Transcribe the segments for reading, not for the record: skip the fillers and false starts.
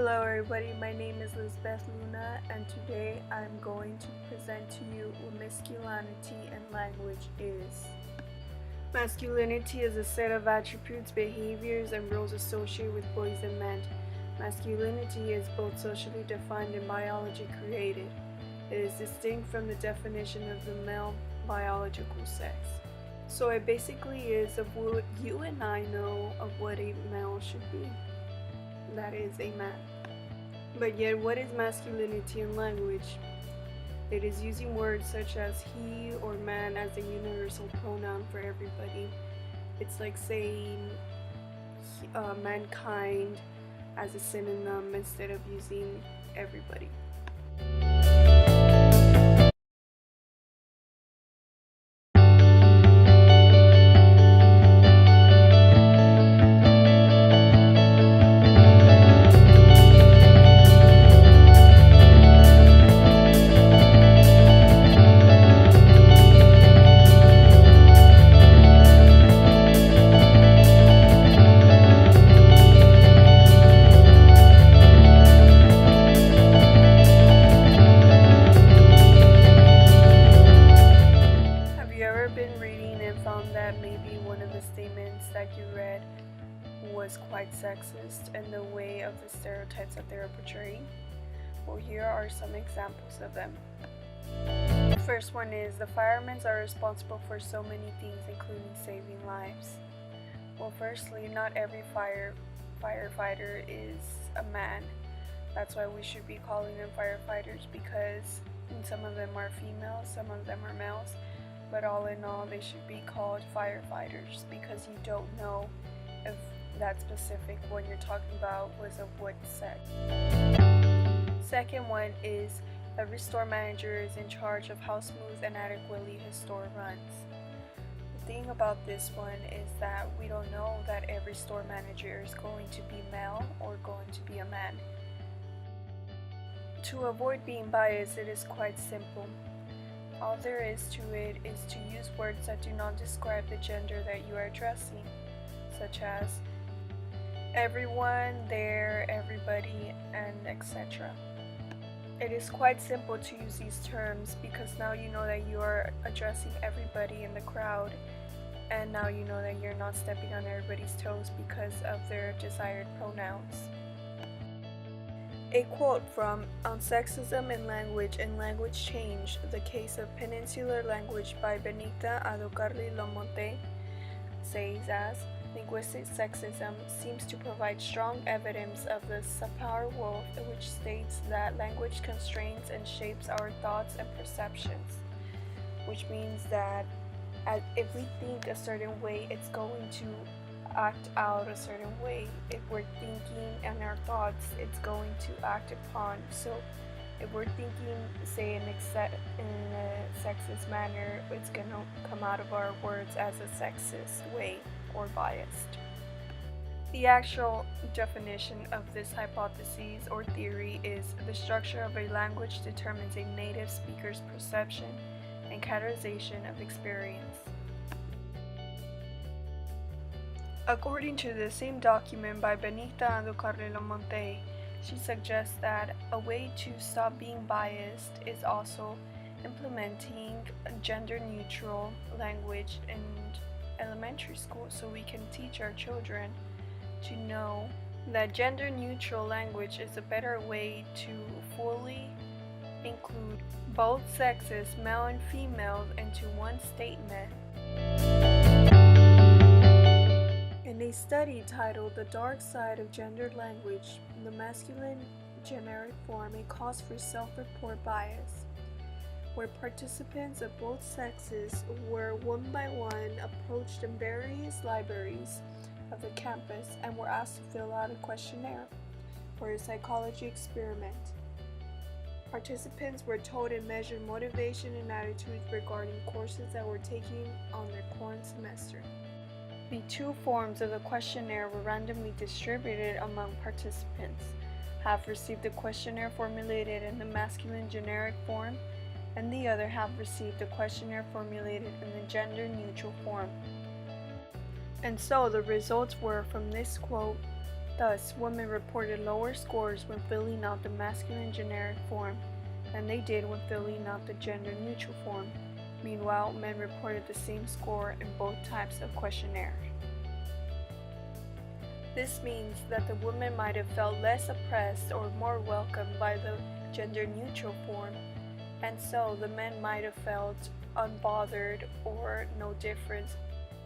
Hello everybody, my name is Lisbeth Luna and today I'm going to present to you what masculinity and language is. Masculinity is a set of attributes, behaviors, and roles associated with boys and men. Masculinity is both socially defined and biologically created. It is distinct from the definition of the male biological sex. So it basically is of what you and I know of what a male should be. That is a man. But yet, what is masculinity in language? It is using words such as he or man as a universal pronoun for everybody. It's like saying mankind as a synonym instead of using everybody. Been reading and found that maybe one of the statements that you read was quite sexist in the way of the stereotypes that they were portraying? Well, here are some examples of them. The first one is the firemen are responsible for so many things, including saving lives. Well, firstly, not every firefighter is a man. That's why we should be calling them firefighters, because some of them are females, some of them are males. But all in all, they should be called firefighters because you don't know if that specific one you're talking about was of what sex. Second one is every store manager is in charge of how smooth and adequately his store runs. The thing about this one is that we don't know that every store manager is going to be male or going to be a man. To avoid being biased, it is quite simple. All there is to it is to use words that do not describe the gender that you are addressing, such as everyone, there, everybody, and etc. It is quite simple to use these terms because now you know that you are addressing everybody in the crowd, and now you know that you're not stepping on everybody's toes because of their desired pronouns. A quote from On Sexism in Language and Language Change, the Case of Peninsular Language by Benita Adocarli-Lamonte says as, linguistic sexism seems to provide strong evidence of the Sapir-Whorf, which states that language constrains and shapes our thoughts and perceptions, which means that if we think a certain way, it's going to act out a certain way. If we're thinking and our thoughts, it's going to act upon. So if we're thinking, say, in a sexist manner, it's gonna come out of our words as a sexist way or biased. The actual definition of this hypothesis or theory is the structure of a language determines a native speaker's perception and categorization of experience. According to the same document by Benita Adocarli-Lamonte, she suggests that a way to stop being biased is also implementing gender-neutral language in elementary school, so we can teach our children to know that gender-neutral language is a better way to fully include both sexes, male and female, into one statement. In a study titled The Dark Side of Gendered Language, the masculine generic form, a cause for self-report bias, where participants of both sexes were one by one approached in various libraries of the campus and were asked to fill out a questionnaire for a psychology experiment. Participants were told and measured motivation and attitudes regarding courses that were taking on their current semester. The two forms of the questionnaire were randomly distributed among participants. Half received the questionnaire formulated in the masculine generic form, and the other half received the questionnaire formulated in the gender-neutral form. And so the results were, from this quote, Thus, women reported lower scores when filling out the masculine generic form than they did when filling out the gender-neutral form. Meanwhile, men reported the same score in both types of questionnaire. This means that the women might have felt less oppressed or more welcomed by the gender-neutral form, and so the men might have felt unbothered or no difference.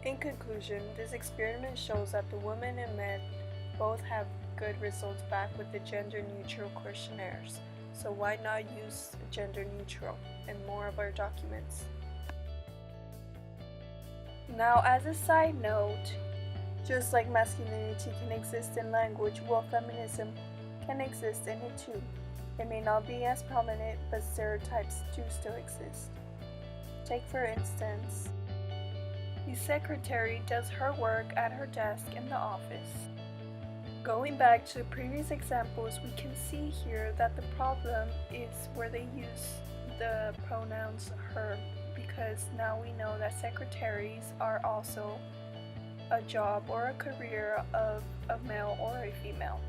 In conclusion, this experiment shows that the women and men both have good results back with the gender-neutral questionnaires, so why not use gender-neutral in more of our documents? Now, as a side note, just like masculinity can exist in language, well, feminism can exist in it too. It may not be as prominent, but stereotypes do still exist. Take for instance, the secretary does her work at her desk in the office. Going back to previous examples, we can see here that the problem is where they use the pronouns her, because now we know that secretaries are also a job or a career of a male or a female.